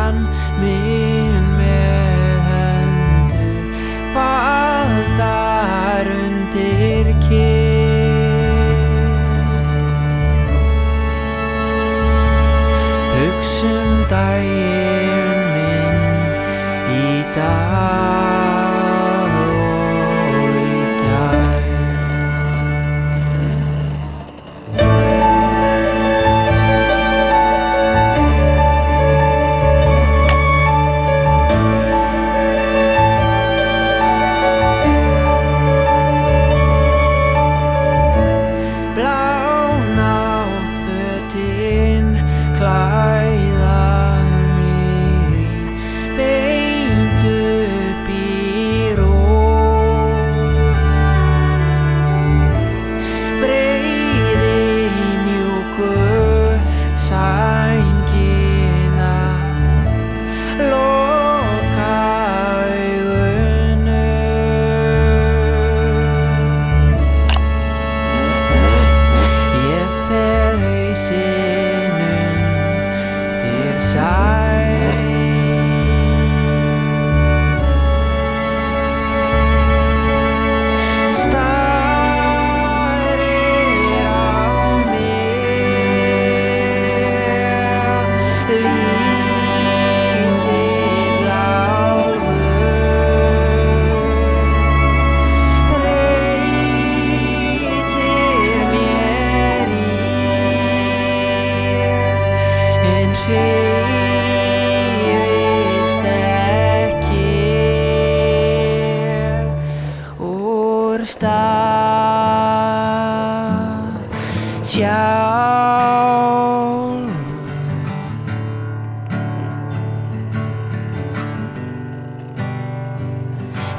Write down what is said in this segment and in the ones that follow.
hann minn með hendur faldar undir kinn. Hugsum daginn minn í dag og í gær.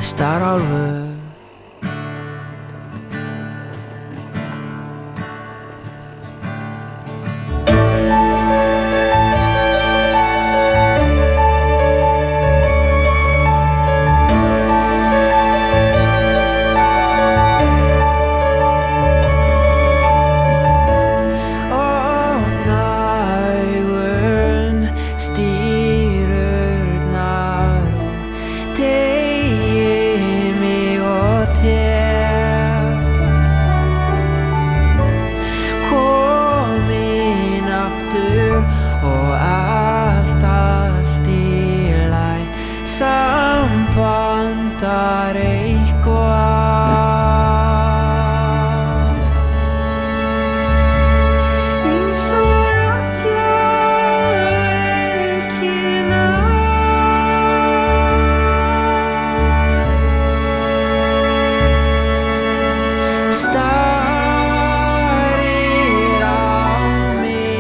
Starálfur samt vantar eitthvað eins og alla helgina. Starir á mig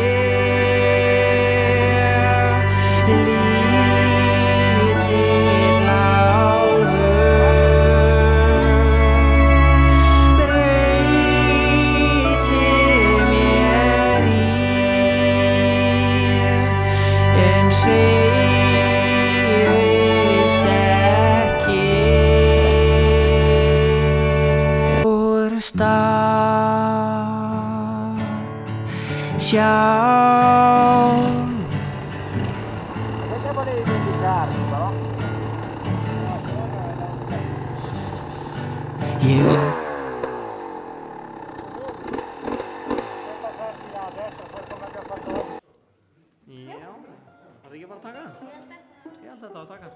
sjálf. Perché volevi vendicarmi, però? Ég Passarti là a destra, poi come abbiamo fatto oggi. Já, var það ekki bara að taka? Ég held þetta að taka.